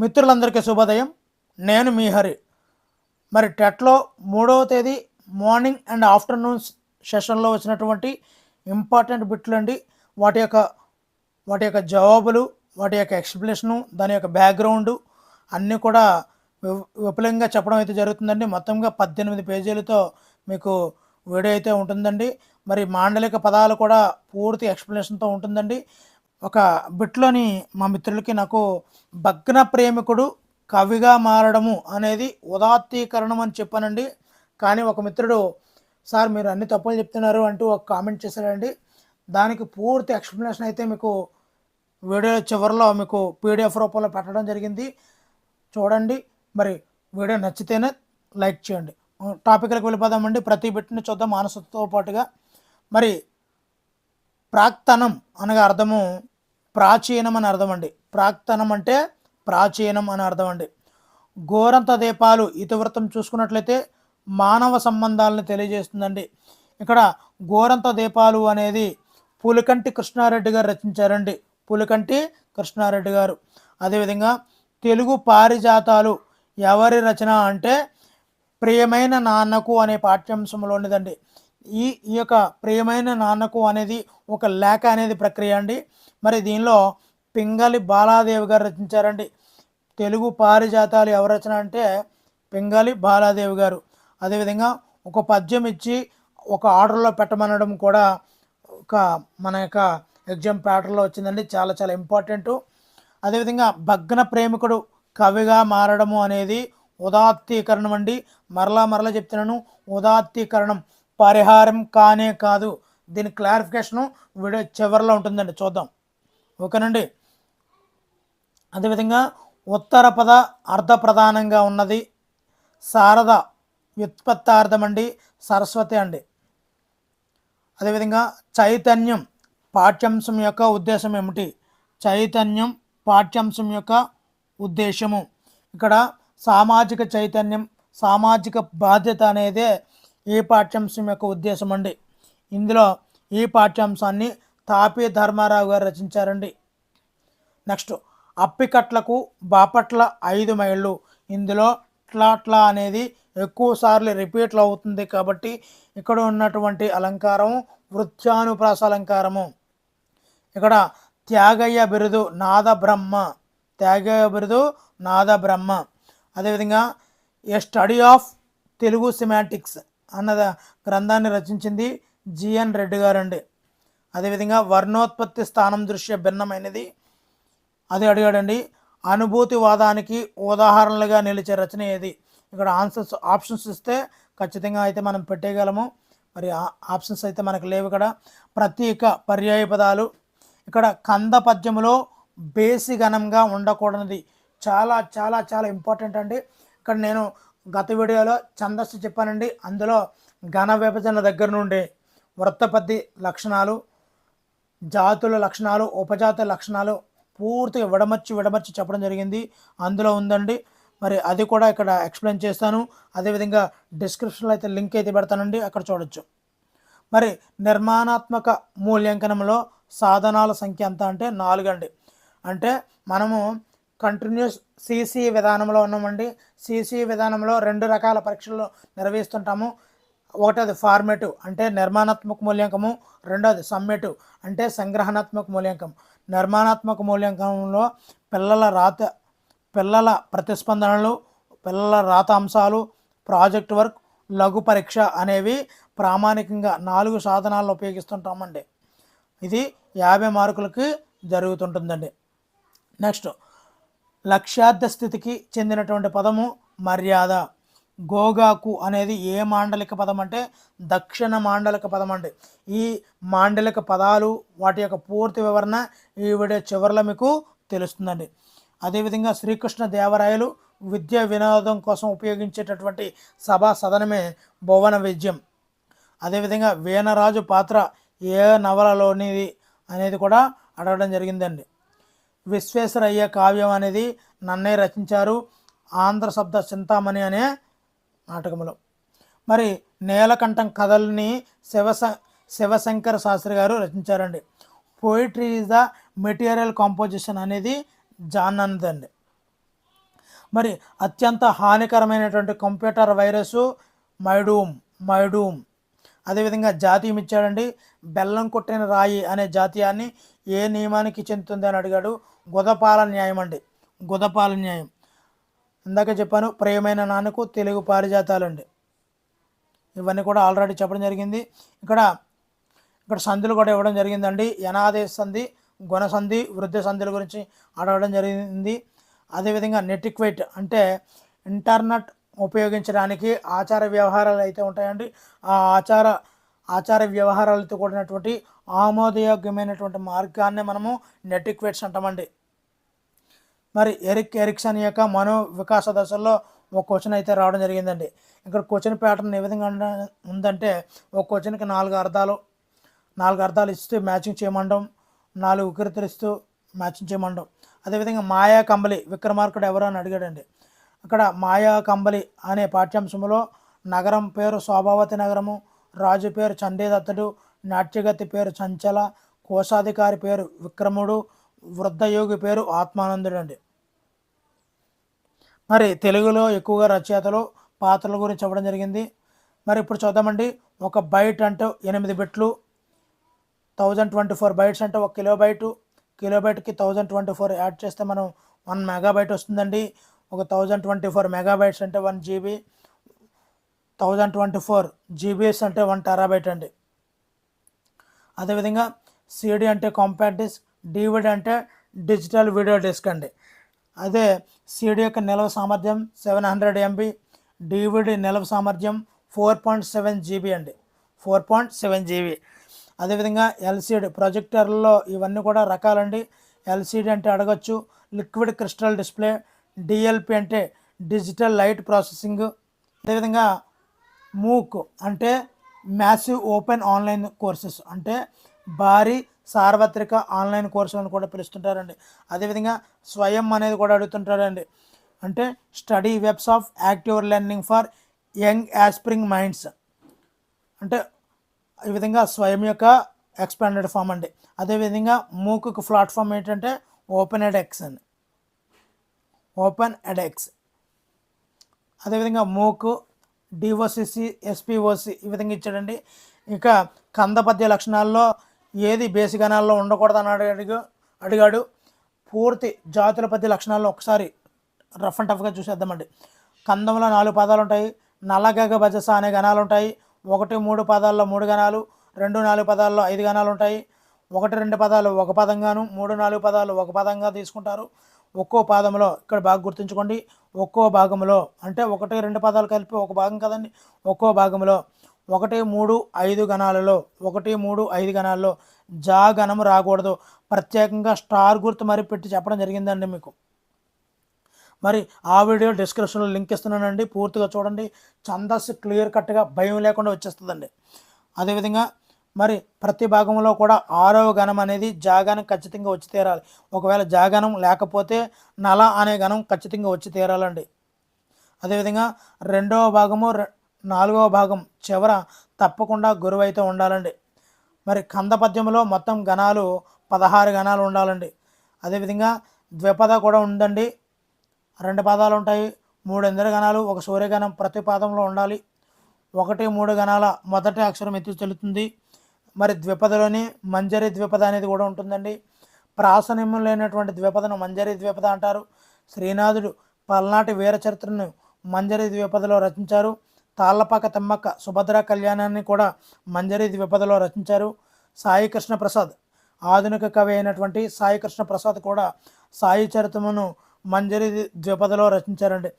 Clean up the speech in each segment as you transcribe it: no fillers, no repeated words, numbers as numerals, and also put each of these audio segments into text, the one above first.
మిత్రులందరికీ శుభోదయం. నేను మీ హరి. మరి టెట్లో 3వ తేదీ మార్నింగ్ అండ్ ఆఫ్టర్నూన్ సెషన్లో వచ్చినటువంటి ఇంపార్టెంట్ బిట్లు అండి. వాటి యొక్క జవాబులు, వాటి యొక్క ఎక్స్ప్లెనేషను, దాని యొక్క బ్యాక్గ్రౌండు అన్నీ కూడా విపులంగా చెప్పడం అయితే జరుగుతుందండి. మొత్తంగా 18 పేజీలతో మీకు వీడియో అయితే ఉంటుందండి. మరి మాండలిక పదాలు కూడా పూర్తి ఎక్స్ప్లెనేషన్తో ఉంటుందండి. ఒక బిట్లోని మా మిత్రులకి నాకు భగ్న ప్రేమికుడు కవిగా మారడము అనేది ఉదాత్తీకరణం అని చెప్పానండి. కానీ ఒక మిత్రుడు, సార్ మీరు అన్ని తప్పులు చెప్తున్నారు అంటూ ఒక కామెంట్ చేశాడండి. దానికి పూర్తి ఎక్స్ప్లెనేషన్ అయితే మీకు వీడియో చివరిలో మీకు పీడిఎఫ్ రూపంలో పెట్టడం జరిగింది. చూడండి. మరి వీడియో నచ్చితేనే లైక్ చేయండి. టాపిక్లకు వెళ్ళిపోదామండి. ప్రతి బిట్ని చూద్దాం మానసతో పాటుగా. మరి ప్రాక్తనం అనగా అర్థము ప్రాచీనం అని అర్థం అండి. ప్రాక్తనం అంటే ప్రాచీనం అని అర్థం అండి. గోరంత దీపాలు ఇతివృత్తం చూసుకున్నట్లయితే మానవ సంబంధాలను తెలియజేస్తుందండి. ఇక్కడ గోరంత దీపాలు అనేది పులికంటి కృష్ణారెడ్డి గారు రచించారండి. పులికంటి కృష్ణారెడ్డి గారు. అదేవిధంగా తెలుగు పారిజాతాలు ఎవరి రచన అంటే ప్రియమైన నాన్నకు అనే పాఠ్యాంశంలోనిదండి. ఈ యొక్క ప్రియమైన నాన్నకు అనేది ఒక లేఖ అనేది ప్రక్రియ అండి. మరి దీనిలో పింగళి బాలాదేవి గారు రచించారండి. తెలుగు పారిజాతాలు ఎవరు రచన అంటే పింగళి బాలాదేవి గారు. అదేవిధంగా ఒక పద్యం ఇచ్చి ఒక ఆర్డర్లో పెట్టమనడం కూడా మన యొక్క ఎగ్జామ్ ప్యాటర్న్లో వచ్చిందండి. చాలా చాలా ఇంపార్టెంటు. అదేవిధంగా భగ్న ప్రేమికుడు కవిగా మారడము అనేది ఉదాత్తీకరణం అండి. మరలా చెప్తున్నాను, ఉదాత్తీకరణం, పరిహారం కానే కాదు. దీని క్లారిఫికేషను వీడియో చివరిలో ఉంటుందండి, చూద్దాం. ఓకేనండి. అదేవిధంగా ఉత్తర పద అర్ధ ప్రధానంగా ఉన్నది. శారద వ్యుత్పత్తార్థం అండి, సరస్వతి అండి. అదేవిధంగా చైతన్యం పాఠ్యాంశం యొక్క ఉద్దేశం ఏమిటి? చైతన్యం పాఠ్యాంశం యొక్క ఉద్దేశము. ఇక్కడ సామాజిక చైతన్యం, సామాజిక బాధ్యత అనేదే ఈ పాఠ్యాంశం యొక్క ఉద్దేశం అండి. ఇందులో ఈ పాఠ్యాంశాన్ని తాపి ధర్మారావు గారు రచించారండి. నెక్స్ట్, అప్పికట్లకు బాపట్ల 5 మైళ్ళు. ఇందులో ట్లా అనేది ఎక్కువ సార్లు రిపీట్లు అవుతుంది కాబట్టి ఇక్కడ ఉన్నటువంటి అలంకారం వృత్యానుప్రాస అలంకారము. ఇక్కడ త్యాగయ్య బిరుదు నాద బ్రహ్మ, త్యాగయ్య బిరుదు నాద బ్రహ్మ. అదేవిధంగా ఏ స్టడీ ఆఫ్ తెలుగు సిమాంటిక్స్ అన్న గ్రంథాన్ని రచించింది జిఎన్ రెడ్డి గారు అండి. అదేవిధంగా వర్ణోత్పత్తి స్థానం దృష్ట్యా భిన్నమైనది అది అడిగాడండి. అనుభూతివాదానికి ఉదాహరణలుగా నిలిచే రచన ఏది? ఇక్కడ ఆప్షన్స్ ఇస్తే ఖచ్చితంగా అయితే మనం పెట్టేయగలము. మరి ఆప్షన్స్ అయితే మనకు లేవు. ఇక్కడ ప్రతీక పర్యాయ పదాలు. ఇక్కడ కంద పద్యములో బేసిగనంగా ఉండకూడనిది చాలా చాలా చాలా ఇంపార్టెంట్ అండి. ఇక్కడ నేను గత వీడియోలో ఛందస్సు చెప్పానండి. అందులో ఘన విభజన దగ్గర నుండి వృత్తపద్య లక్షణాలు, జాతుల లక్షణాలు, ఉపజాతుల లక్షణాలు పూర్తిగా విడమర్చి చెప్పడం జరిగింది. అందులో ఉందండి. మరి అది కూడా ఇక్కడ ఎక్స్ప్లెయిన్ చేస్తాను. అదేవిధంగా డిస్క్రిప్షన్లో అయితే లింక్ అయితే పెడతానండి, అక్కడ చూడొచ్చు. మరి నిర్మాణాత్మక మూల్యాంకనంలో సాధనాల సంఖ్య ఎంత అంటే 4 అండి. అంటే మనము కంటిన్యూస్ సిసి విధానంలో ఉన్నామండి. సిసి విధానంలో 2 రకాల పరీక్షలు నిర్వహిస్తుంటాము. ఒకటోది ఫార్మేటివ్ అంటే నిర్మాణాత్మక మూల్యాంకము, రెండోది సమ్మేటివ్ అంటే సంగ్రహణాత్మక మూల్యాంకం. నిర్మాణాత్మక మూల్యాంకనంలో పిల్లల ప్రతిస్పందనలు, పిల్లల రాత అంశాలు, ప్రాజెక్ట్ వర్క్, లఘు పరీక్ష అనేవి ప్రామాణికంగా 4 సాధనాలను ఉపయోగిస్తుంటామండి. ఇది 50 మార్కులకి జరుగుతుంటుందండి. నెక్స్ట్, లక్ష్యార్థ స్థితికి చెందినటువంటి పదము మర్యాద. గోగాకు అనేది ఏ మాండలిక పదం అంటే దక్షిణ మాండలిక పదం అండి. ఈ మాండలిక పదాలు వాటి యొక్క పూర్తి వివరణ ఈ వీడియో చివరిలో మీకు తెలుస్తుందండి. అదేవిధంగా శ్రీకృష్ణ దేవరాయలు విద్యా వినోదం కోసం ఉపయోగించేటటువంటి సభా సదనమే భువన విజయం. అదేవిధంగా వీణరాజు పాత్ర ఏ నవలలోనిది అనేది కూడా అడగడం జరిగిందండి. విశ్వేశ్వరయ్య కావ్యం అనేది నన్నయ్య రచించారు ఆంధ్ర శబ్ద చింతామణి అనే నాటకంలో. మరి నీలకంఠం కథల్ని శివశంకర శాస్త్రి గారు రచించారండి. Poetry is the material composition అనేది జాన్ అండి. మరి అత్యంత హానికరమైనటువంటి కంప్యూటర్ వైరస్ మైడూమ్. అదేవిధంగా జాతీయం ఇచ్చాడండి. బెల్లం కొట్టిన రాయి అనే జాతీయాన్ని ఏ నియమానికి చెందుతుంది అని అడిగాడు. గుదపాల న్యాయం అండి. గుదపాల న్యాయం. ఇందాక చెప్పాను ప్రియమైన నాన్నకు తెలుగు పారిజాతాలండి. ఇవన్నీ కూడా ఆల్రెడీ చెప్పడం జరిగింది. ఇక్కడ సంధులు కూడా ఇవ్వడం జరిగిందండి. యనాది సంధి, గుణ సంధి, వృద్ధి సంధుల గురించి అడగడం జరిగింది. అదేవిధంగా నెటిక్వేట్ అంటే ఇంటర్నెట్ ఉపయోగించడానికి ఆచార వ్యవహారాలు అయితే ఉంటాయండి. ఆ ఆచార వ్యవహారాలతో కూడినటువంటి ఆమోదయోగ్యమైనటువంటి మార్గాన్ని మనము నెటిక్వేట్స్ అంటామండి. మరి ఎరిక్సన్ యొక్క మనో వికాస దశల్లో ఒక క్వశ్చన్ అయితే రావడం జరిగిందండి. ఇక్కడ క్వశ్చన్ ప్యాటర్న్ ఏ విధంగా ఉందంటే ఒక క్వశ్చన్కి 4 అర్థాలు ఇస్తూ మ్యాచింగ్ చేయమండం, 4 ఉకృతులు ఇస్తూ మ్యాచింగ్ చేయమండం. అదేవిధంగా మాయా కంబలి విక్రమార్కుడు ఎవరు అని అడిగాడండి. అక్కడ మాయా కంబలి అనే పాఠ్యాంశంలో నగరం పేరు శోభావతి నగరము, రాజు పేరు చండీదత్తుడు, నాట్యగతి పేరు చంచల, కోశాధికారి పేరు విక్రముడు, వృద్ధయోగి పేరు ఆత్మానందుడు అండి. మరి తెలుగులో ఎక్కువగా రచయితలు పాత్రల గురించి చెప్పడం జరిగింది. మరి ఇప్పుడు చూద్దామండి. ఒక బైట్ అంటే 8 బిట్లు, 1024 బైట్స్ అంటే 1 కిలోబైటు. కిలోబైట్కి 1024 యాడ్ చేస్తే మనం 1 మెగాబైట్ వస్తుందండి. ఒక 1024 మెగాబైట్స్ అంటే 1 GB, 1024 GBs అంటే 1 టెరాబైట్ అండి. అదేవిధంగా CD అంటే కాంపాక్ట్ డిస్క్, DVD అంటే డిజిటల్ వీడియో డిస్క్ అండి. అదే CD యొక్క నిల్వ సామర్థ్యం 700 MB, DVD నిల్వ సామర్థ్యం 4.7 GB అండి. 4.7 GB. అదేవిధంగా LCD ప్రొజెక్టర్లో ఇవన్నీ కూడా రకాలండి. LCD అంటే అడగచ్చు, లిక్విడ్ క్రిస్టల్ డిస్ప్లే, DLP అంటే డిజిటల్ లైట్ ప్రాసెసింగ్. అదేవిధంగా మూక్ అంటే మ్యాసివ్ ఓపెన్ ఆన్లైన్ కోర్సెస్ అంటే భారీ సార్వత్రిక ఆన్లైన్ కోర్సులను కూడా పిలుస్తుంటారండి. అదేవిధంగా స్వయం అనేది కూడా అడుగుతుంటారండి. అంటే study webs of active learning for young aspiring minds అంటే ఈ విధంగా స్వయం యొక్క ఎక్స్పాండెడ్ ఫామ్ అండి. అదేవిధంగా మూక్కు ప్లాట్ఫామ్ ఏంటంటే ఓపెన్ ఎడెక్స్ అండి. Open edX. అదేవిధంగా మూక్, DOCC, SPOC ఈ విధంగా ఇచ్చాడండి. ఇంకా కందపద్య లక్షణాల్లో ఏది బేసి గణాల్లో ఉండకూడదని అడిగాడు. పూర్తి జాతుల పద్య లక్షణాల్లో ఒకసారి రఫ్ అండ్ టఫ్గా చూసేద్దామండి. కందంలో 4 పదాలు ఉంటాయి. నల్లగగ భజస అనే గణాలు ఉంటాయి. 1, 3 పదాల్లో 3 గణాలు, 2, 4 పదాల్లో 5 గణాలు ఉంటాయి. 1, 2 పదాలు 1 పదంగాను, 3, 4 పదాలు 1 పదంగా తీసుకుంటారు. ఒక్కో పాదంలో ఇక్కడ బాగా గుర్తుంచుకోండి. ఒక్కో భాగంలో అంటే 1, 2 పదాలు కలిపి ఒక భాగం కదండి. ఒక్కో భాగంలో 1, 3, 5 గణాలలో 1, 3, 5 గణాల్లో జా గణము రాకూడదు. ప్రత్యేకంగా స్టార్ గుర్తు మరి పెట్టి చెప్పడం జరిగిందండి మీకు. మరి ఆ వీడియో డిస్క్రిప్షన్లో లింక్ ఇస్తున్నానండి, పూర్తిగా చూడండి. ఛందస్సు క్లియర్ కట్గా భయం లేకుండా వచ్చేస్తుందండి. అదేవిధంగా మరి ప్రతి భాగంలో కూడా 6వ గణం అనేది జాగనం ఖచ్చితంగా వచ్చి తీరాలి. ఒకవేళ జాగనం లేకపోతే నల అనే గణం ఖచ్చితంగా వచ్చి తీరాలండి. అదేవిధంగా 2వ భాగము 4వ భాగం చివర తప్పకుండా గురువు అయితే ఉండాలండి. మరి కంద పద్యంలో మొత్తం గణాలు 16 గణాలు ఉండాలండి. అదేవిధంగా ద్విపద కూడా ఉందండి. 2 పదాలు ఉంటాయి, 3 ఇంద్రగణాలు, 1 సూర్యగణం ప్రతి పాదంలో ఉండాలి. 1, 3 గణాల మొదటి అక్షరం ఎత్తి చెల్లుతుంది. మరి ద్విపదలోని మంజరి ద్విపద అనేది కూడా ఉంటుందండి. ప్రాసనిమ్యం లేనటువంటి ద్విపదను మంజరి ద్విపద అంటారు. శ్రీనాథుడు పల్నాటి వీర చరిత్రను మంజరి ద్విపదలో రచించారు. తాళ్ళపాక తిమ్మక్క సుభద్ర కళ్యాణాన్ని కూడా మంజరి ద్విపదలో రచించారు. సాయి కృష్ణ ప్రసాద్ ఆధునిక కవి అయినటువంటి సాయి కృష్ణ ప్రసాద్ కూడా సాయి చరిత్రమును మంజరి ద్విపదలో రచించారండి.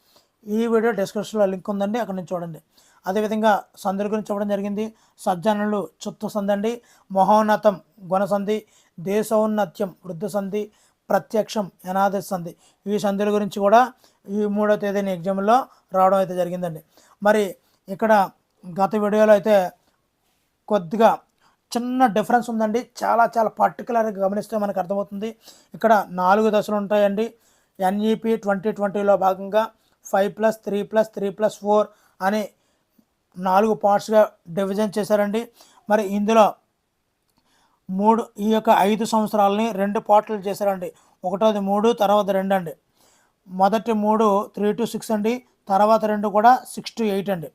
ఈ వీడియో డిస్క్రిప్షన్లో లింక్ ఉందండి, అక్కడ నుంచి చూడండి. అదేవిధంగా సంధుల గురించి చెప్పడం జరిగింది. సజ్జనులు చుత్తు సంధి అండి, మహోన్నతం గుణసంధి, దేశోన్నత్యం వృద్ధి సంధి, ప్రత్యక్షం యనాది సంధి. ఈ సంధుల గురించి కూడా ఈ 3వ తేదీని ఎగ్జామ్లో రావడం అయితే జరిగిందండి. మరి ఇక్కడ గత వీడియోలో అయితే కొద్దిగా చిన్న డిఫరెన్స్ ఉందండి. చాలా పర్టికులర్గా గమనిస్తే మనకు అర్థమవుతుంది. ఇక్కడ 4 దశలు ఉంటాయండి. NEP 2020లో భాగంగా 5+3+3+4 అని 4 పార్ట్స్గా డివిజన్ చేశారండి. మరి ఇందులో ఈ యొక్క 5 సంవత్సరాలని 2 పార్ట్లు చేశారండి. ఒకటోది 3, తర్వాత 2 అండి. మొదటి 3 3 to 6 అండి, తర్వాత 2 కూడా 6 to 8 అండి.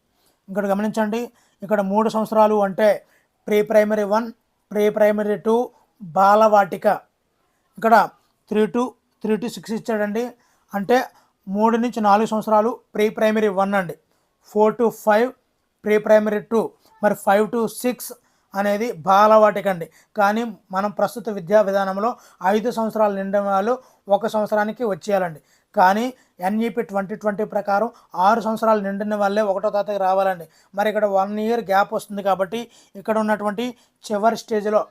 ఇక్కడ గమనించండి, ఇక్కడ 3 సంవత్సరాలు అంటే pre primary 1, pre primary 2, Balvatika. ఇక్కడ 3 to 6 ఇచ్చాడండి, అంటే 3 నుంచి 4 సంవత్సరాలు ప్రీ ప్రైమరీ 1 అండి, 4 to 5 ప్రీ ప్రైమరీ 2, మరి 5 to 6 అనేది బాలవాటిక అండి. కానీ మనం ప్రస్తుత విద్యా విధానంలో 5 సంవత్సరాలు నిండిన వాళ్ళు 1 సంవత్సరానికి వచ్చేయాలండి. కానీ NEP 2020 ప్రకారం 6 సంవత్సరాలు నిండిన వాళ్ళే 1వ తరగతికి రావాలండి. మరి ఇక్కడ 1 ఇయర్ గ్యాప్ వస్తుంది కాబట్టి ఇక్కడ ఉన్నటువంటి చివరి స్టేజ్లో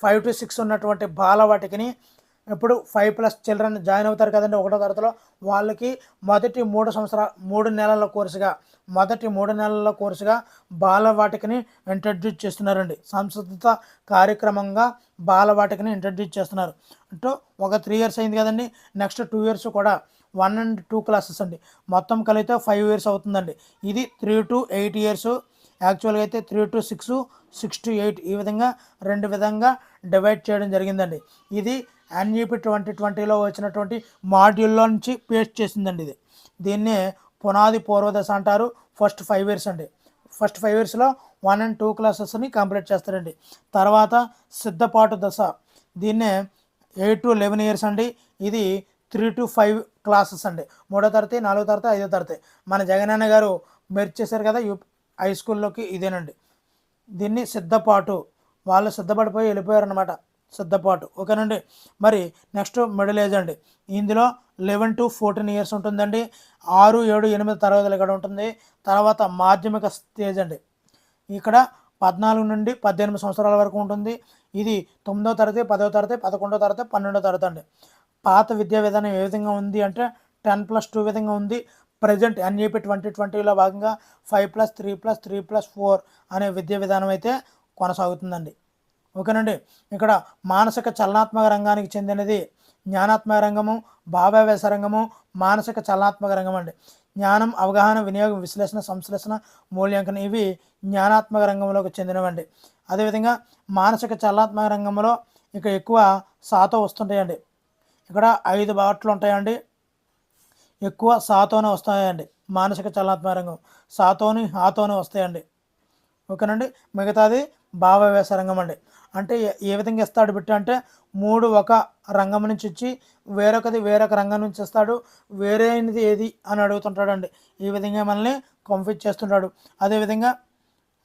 5 to 6 ఉన్నటువంటి బాలవాటికని ఇప్పుడు 5+ చిల్డ్రన్ జాయిన్ అవుతారు కదండి 1వ తరగతిలో, వాళ్ళకి మొదటి 3 నెలల కోర్సుగా బాలవాటికని ఇంట్రడ్యూస్ చేస్తున్నారండి. సంస్కృత కార్యక్రమంగా బాలవాటికని ఇంట్రడ్యూస్ చేస్తున్నారు. అంటే ఒక 3 years అయింది కదండి, నెక్స్ట్ 2 years కూడా 1 and 2 క్లాసెస్ అండి, మొత్తం కలిగితే 5 years అవుతుందండి. ఇది 3 to 8 years, యాక్చువల్గా అయితే 3 to 6, 6 to 8 ఈ విధంగా 2 విధంగా డివైడ్ చేయడం జరిగిందండి. ఇది NEP 2020లో వచ్చినటువంటి మాడ్యూల్లో నుంచి పేస్ట్ చేసిందండి. దీన్నే పునాది పూర్వదశ అంటారు. ఫస్ట్ 5 years అండి, ఫస్ట్ 5 yearsలో 1 and 2 క్లాసెస్ని కంప్లీట్ చేస్తారండి. తర్వాత సిద్ధపాటు దశ, దీన్నే 8 to 11 years అండి, ఇది 3 to 5 క్లాసెస్ అండి, 3వ తరగతి, 4వ తరగతి, 5వ తరగతి. మన జగనన్న గారు మెర్జ్ చేశారు కదా హై స్కూల్లోకి, ఇదేనండి. దీన్ని సిద్ధపాటు, వాళ్ళు సిద్ధపడిపోయి వెళ్ళిపోయారనమాట, సిద్ధపాటు. ఓకేనండి. మరి నెక్స్ట్ మిడిల్ ఏజ్ అండి, ఇందులో 11 to 14 years ఉంటుందండి, 6, 7, 8 తరగతులు ఇక్కడ ఉంటుంది. తర్వాత మాధ్యమిక స్టేజ్ అండి, ఇక్కడ 14 నుండి 18 సంవత్సరాల వరకు ఉంటుంది. ఇది 9వ తరగతి, 10వ తరగతి, 11వ తరగతి, 12వ తరగతి అండి. పాత విద్యా విధానం ఏ విధంగా ఉంది అంటే 10+2 విధంగా ఉంది. ప్రజెంట్ NEP 2020లో భాగంగా 5+3+3+4 అనే విద్యా విధానం అయితే కొనసాగుతుందండి. ఓకేనండి. ఇక్కడ మానసిక చలనాత్మక రంగానికి చెందినది జ్ఞానాత్మక రంగము, భావావేశ రంగము, మానసిక చలనాత్మక రంగం అండి. జ్ఞానం, అవగాహన, వినియోగం, విశ్లేషణ, సంశ్లేషణ, మూల్యాంకనం ఇవి జ్ఞానాత్మక రంగంలోకి చెందినవండి. అదేవిధంగా మానసిక చలనాత్మక రంగంలో ఇక ఎక్కువ సాతో వస్తుంటాయండి. ఇక్కడ 5 బాట్లు ఉంటాయండి, ఎక్కువ సాతోనే వస్తాయండి. మానసిక చలనాత్మక రంగం సాతోని, హాతోని వస్తాయండి. ఓకేనండి. మిగతాది భావావేశ రంగం అండి. అంటే ఏ విధంగా ఇస్తాడు బిట్టు అంటే 3 ఒక రంగం నుంచి ఇచ్చి వేరొకది వేరొక రంగం నుంచి ఇస్తాడు, వేరేది ఏది అని అడుగుతుంటాడండి. ఈ విధంగా మనల్ని కన్ఫ్యూజ్ చేస్తుంటాడు. అదేవిధంగా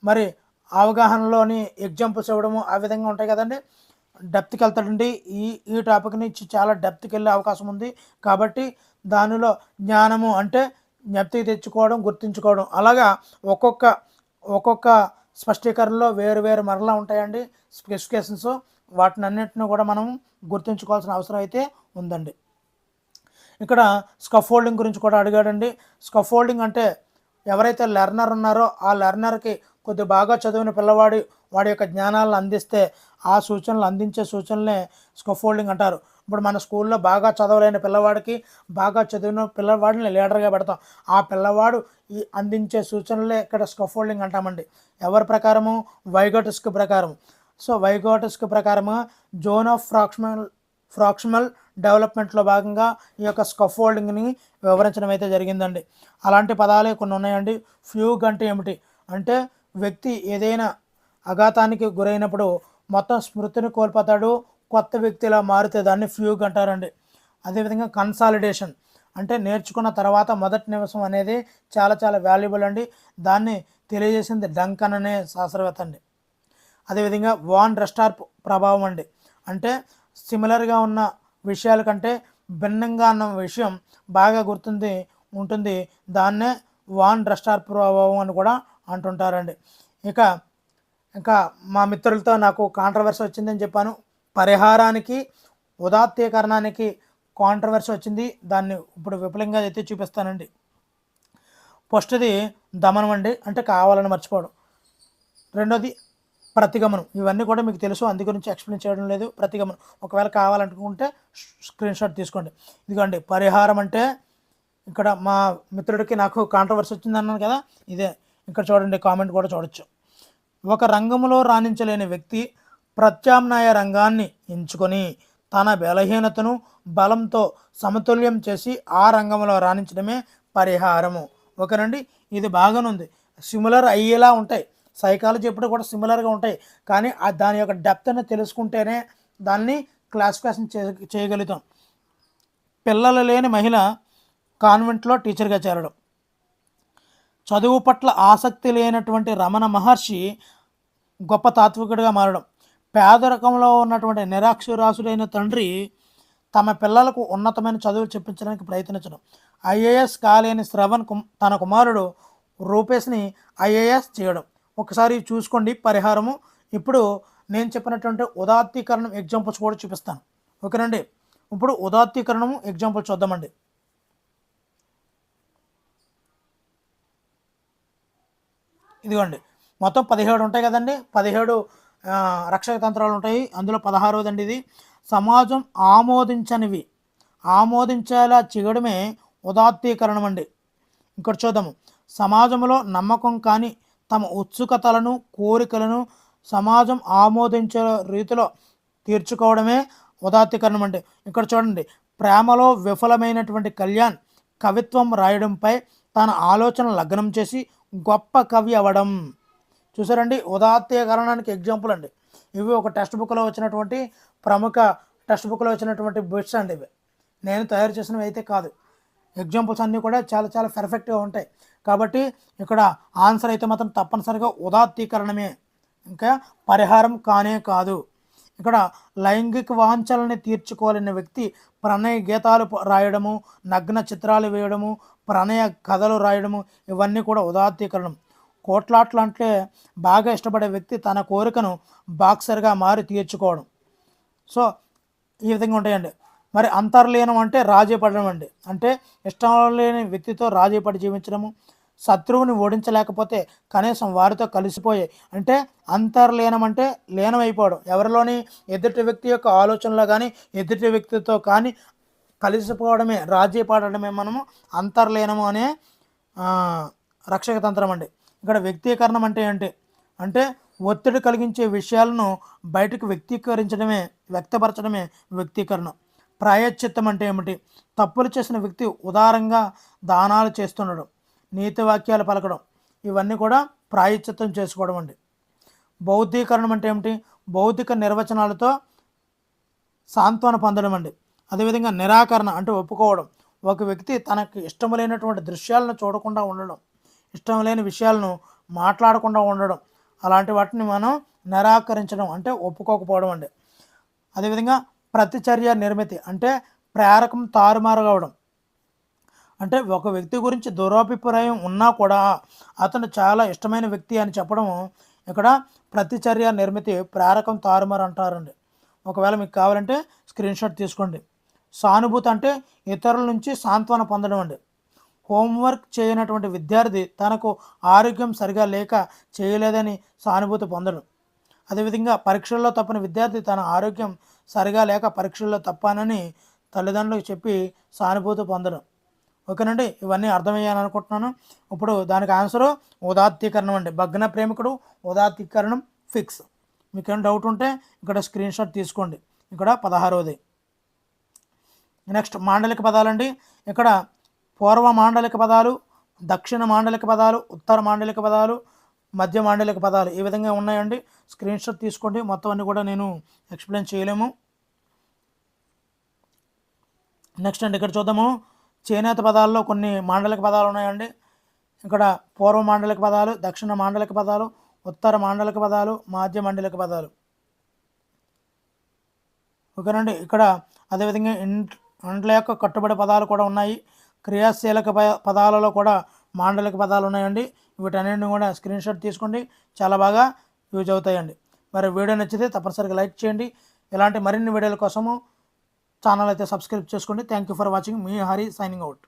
మరి అవగాహనలోని ఎగ్జాంపుల్స్ ఇవ్వడము ఆ విధంగా ఉంటాయి కదండి, డెప్త్కి వెళ్తాడండి. ఈ టాపిక్ని ఇచ్చి చాలా డెప్త్కి వెళ్ళే అవకాశం ఉంది. కాబట్టి దానిలో జ్ఞానము అంటే జ్ఞప్తికి తెచ్చుకోవడం, గుర్తుంచుకోవడం, అలాగా ఒక్కొక్క స్పష్టీకరణలో వేరు మరలా ఉంటాయండి స్పెసిఫికేషన్స్. వాటిని అన్నింటినీ కూడా మనం గుర్తుంచుకోవాల్సిన అవసరం అయితే ఉందండి. ఇక్కడ స్కఫోల్డింగ్ గురించి కూడా అడిగాడండి. స్కఫోల్డింగ్ అంటే ఎవరైతే లెర్నర్ ఉన్నారో ఆ లెర్నర్కి కొద్ది బాగా చదివిన వాడి యొక్క జ్ఞానాలను అందిస్తే ఆ అందించే సూచనలే స్కఫోల్డింగ్ అంటారు. ఇప్పుడు మన స్కూల్లో బాగా చదవలేని పిల్లవాడికి బాగా చదివిన పిల్లవాడిని లీడర్గా పెడతాం. ఆ పిల్లవాడు అందించే సూచనలే ఇక్కడ స్కఫోల్డింగ్ అంటామండి. ఎవరి ప్రకారము? వైగోటస్కి ప్రకారం. సో వైగోటస్కి ప్రకారము జోన్ ఆఫ్ ఫ్రాక్షనల్ డెవలప్మెంట్లో భాగంగా ఈ యొక్క స్కఫోల్డింగ్ని వివరించడం అయితే జరిగిందండి. అలాంటి పదాలే కొన్ని ఉన్నాయండి. ఫ్యూగ్ అంటే ఏమిటి అంటే వ్యక్తి ఏదైనా అఘాతానికి గురైనప్పుడు మొత్తం స్మృతిని కోల్పోతాడు, కొత్త వ్యక్తిలా మారితే దాన్ని ఫ్యూగ్ అంటారండి. అదేవిధంగా కన్సాలిడేషన్ అంటే నేర్చుకున్న తర్వాత మొదటి నిమిషం అనేది చాలా వాల్యుబుల్ అండి. దాన్ని తెలియజేసింది డంకన్ అనే శాస్త్రవేత్త అండి. అదేవిధంగా వాన్ రెస్టార్ప్ ప్రభావం అండి, అంటే సిమిలర్గా ఉన్న విషయాల కంటే భిన్నంగా ఉన్న విషయం బాగా ఉంటుంది, దాన్నే వాన్ రెస్టార్ప్ ప్రభావం అని కూడా అంటుంటారండి. ఇంకా మా మిత్రులతో నాకు కాంట్రవర్సీ వచ్చిందని చెప్పాను. పరిహారానికి ఉదాత్తీకరణానికి కాంట్రవర్సీ వచ్చింది. దాన్ని ఇప్పుడు విపులంగా అయితే చూపిస్తానండి. ఫస్ట్ది దమనం అండి, అంటే కావాలని మర్చిపోవడం. రెండోది ప్రతిగమనం. ఇవన్నీ కూడా మీకు తెలుసు, అందు గురించి ఎక్స్ప్లెయిన్ చేయడం లేదు. ప్రతిగమనం ఒకవేళ కావాలనుకుంటే స్క్రీన్ షాట్ తీసుకోండి. ఇదిగోండి పరిహారం అంటే ఇక్కడ మా మిత్రుడికి నాకు కాంట్రవర్సీ వచ్చింది అన్నాను కదా, ఇదే. ఇక్కడ చూడండి, కామెంట్ కూడా చూడొచ్చు. ఒక రంగంలో రాణించలేని వ్యక్తి ప్రత్యామ్నాయ రంగాన్ని ఎంచుకొని తన బలహీనతను బలంతో సమతుల్యం చేసి ఆ రంగంలో రాణించడమే పరిహారము. ఓకేనండి, ఇది బాగానుంది. సిమిలర్ అయ్యేలా ఉంటాయి, సైకాలజీ ఎప్పుడు కూడా సిమిలర్గా ఉంటాయి, కానీ దాని యొక్క డెప్త్ని తెలుసుకుంటేనే దాన్ని క్లాసిఫికేషన్ చేయగలుగుతాం. పిల్లలు లేని మహిళ కాన్వెంట్లో టీచర్గా చేరడం. చదువు పట్ల ఆసక్తి లేనటువంటి రమణ మహర్షి గొప్ప తాత్వికుడిగా మారడం. పేదరికంలో ఉన్నటువంటి నిరాక్షరాస్యుడైన తండ్రి తమ పిల్లలకు ఉన్నతమైన చదువులు చెప్పించడానికి ప్రయత్నించడం. ఐఏఎస్ కాలేని శ్రవణ్ తన కుమారుడు రూపేష్ని ఐఏఎస్ చేయడం. ఒకసారి చూసుకోండి పరిహారము. ఇప్పుడు నేను చెప్పినటువంటి ఉదాత్తీకరణం ఎగ్జాంపుల్స్ కూడా చూపిస్తాను. ఓకేనండి, ఇప్పుడు ఉదాత్తీకరణము ఎగ్జాంపుల్ చూద్దామండి. ఇదిగోండి, మొత్తం 17 ఉంటాయి కదండి, 17 రక్షక తంత్రాలు ఉంటాయి. అందులో 16వదండి ఇది. సమాజం ఆమోదించనివి ఆమోదించేలా చేయడమే ఉదాత్తీకరణం అండి. ఇక్కడ చూద్దాము. సమాజంలో నమ్మకం కానీ తమ ఉత్సుకతలను కోరికలను సమాజం ఆమోదించే రీతిలో తీర్చుకోవడమే ఉదాత్తీకరణం అంటే. ఇక్కడ చూడండి, ప్రేమలో విఫలమైనటువంటి కళ్యాణ్ కవిత్వం రాయడంపై తన ఆలోచన లగ్నం చేసి గొప్ప కవి అవ్వడం. చూసారండి, ఉదాత్తీకరణానికి ఎగ్జాంపుల్ అండి ఇవి. ఒక టెక్స్ట్ బుక్లో వచ్చినటువంటి ప్రముఖ టెక్స్ట్ బుక్లో వచ్చినటువంటి బిట్స్ అండి ఇవి. నేను తయారు చేసినవి అయితే కాదు. ఎగ్జాంపుల్స్ అన్నీ కూడా చాలా చాలా పర్ఫెక్ట్గా ఉంటాయి. కాబట్టి ఇక్కడ ఆన్సర్ అయితే మాత్రం తప్పనిసరిగా ఉదాత్తీకరణమే, ఇంకా పరిహారం కానే కాదు. ఇక్కడ లైంగిక వాంఛలని తీర్చుకోలేని వ్యక్తి ప్రణయ గీతాలు రాయడము, నగ్న చిత్రాలు వేయడము, ప్రణయ కథలు రాయడము, ఇవన్నీ కూడా ఉదాత్తీకరణం. కోట్లాట్లు అంటే బాగా ఇష్టపడే వ్యక్తి తన కోరికను బాక్సర్గా మారి తీర్చుకోవడం. సో ఈ విధంగా ఉంటాయండి. మరి అంతర్లీనం అంటే రాజీ పడడం అండి. అంటే ఇష్టం లేని వ్యక్తితో రాజీ పడి జీవించడము. శత్రువుని ఓడించలేకపోతే కనీసం వారితో కలిసిపోయే, అంటే అంతర్లీనం అంటే లీనమైపోవడం. ఎవరిలోని ఎదుటి వ్యక్తి యొక్క ఆలోచనలో కానీ ఎదుటి వ్యక్తితో కానీ కలిసిపోవడమే, రాజీ పడడమే మనము అంతర్లీనము అనే రక్షక తంత్రం అండి. ఇక్కడ వ్యక్తీకరణం అంటే ఏంటి అంటే ఒత్తిడి కలిగించే విషయాలను బయటకు వ్యక్తపరచడమే వ్యక్తీకరణ. ప్రాయశ్చిత్తం అంటే ఏమిటి? తప్పులు చేసిన వ్యక్తి ఉదారంగా దానాలు చేస్తుండడం, నీతి వాక్యాలు పలకడం, ఇవన్నీ కూడా ప్రాయశ్చిత్తం చేసుకోవడం అండి. బౌద్ధీకరణం అంటే ఏమిటి? భౌతిక నిర్వచనాలతో సాంత్వన పొందడం అండి. అదేవిధంగా నిరాకరణ అంటే ఒప్పుకోవడం. ఒక వ్యక్తి తనకు ఇష్టం లేనటువంటి దృశ్యాలను చూడకుండా ఉండడం, ఇష్టం లేని విషయాలను మాట్లాడకుండా ఉండడం, అలాంటి వాటిని మనం నిరాకరించడం అంటే ఒప్పుకోకపోవడం అండి. అదేవిధంగా ప్రతిచర్య నిర్మితి అంటే ప్రేరకం తారుమారు కావడం. అంటే ఒక వ్యక్తి గురించి దురభిప్రాయం ఉన్నా కూడా అతను చాలా ఇష్టమైన వ్యక్తి అని చెప్పడం ఇక్కడ ప్రతిచర్య నిర్మితి, ప్రేరకం తారుమారు అంటారండి. ఒకవేళ మీకు కావాలంటే స్క్రీన్ షాట్ తీసుకోండి. సానుభూతి అంటే ఇతరుల నుంచి సాంత్వన పొందడం అండి. హోంవర్క్ చేయనటువంటి విద్యార్థి తనకు ఆరోగ్యం సరిగా లేక చేయలేదని సానుభూతి పొందడం. అదేవిధంగా పరీక్షల్లో తప్పని విద్యార్థి తన ఆరోగ్యం సరిగా లేక పరీక్షల్లో తప్పానని తల్లిదండ్రులకు చెప్పి సానుభూతి పొందడం. ఓకేనండి, ఇవన్నీ అర్థమయ్యాను అనుకుంటున్నాను. ఇప్పుడు దానికి ఆన్సరు ఉదాత్తీకరణం అండి. భగ్న ప్రేమికుడు, ఉదాత్తీకరణం ఫిక్స్. మీకు ఏమైనా డౌట్ ఉంటే ఇక్కడ స్క్రీన్ షాట్ తీసుకోండి. ఇక్కడ 16వది. నెక్స్ట్ మాండలిక పదాలండి. ఇక్కడ పూర్వ మాండలిక పదాలు, దక్షిణ మాండలిక పదాలు, ఉత్తర మాండలిక పదాలు, మధ్య మాండలిక పదాలు ఈ విధంగా ఉన్నాయండి. స్క్రీన్ షాట్ తీసుకోండి. మొత్తం అన్నీ కూడా నేను ఎక్స్ప్లెయిన్ చేయలేము. నెక్స్ట్ అండి, ఇక్కడ చూద్దాము. చేనేత పదాల్లో కొన్ని మాండలిక పదాలు ఉన్నాయండి. ఇక్కడ పూర్వ మాండలిక పదాలు, దక్షిణ మాండలిక పదాలు, ఉత్తర మాండలిక పదాలు, మధ్య మాండలిక పదాలు. ఓకేనండి, ఇక్కడ అదేవిధంగా ఇండ్ల యొక్క కట్టుబడి పదాలు కూడా ఉన్నాయి. క్రియాశీలక పదాలలో కూడా మాండలిక పదాలు ఉన్నాయండి. వీటన్నింటిని కూడా స్క్రీన్ షాట్ తీసుకోండి, చాలా బాగా యూజ్ అవుతాయండి. మరి వీడియో నచ్చితే తప్పనిసరిగా లైక్ చేయండి. ఇలాంటి మరిన్ని వీడియోల కోసము ఛానల్ అయితే సబ్స్క్రైబ్ చేసుకోండి. Thank you for watching. Me Hari signing out.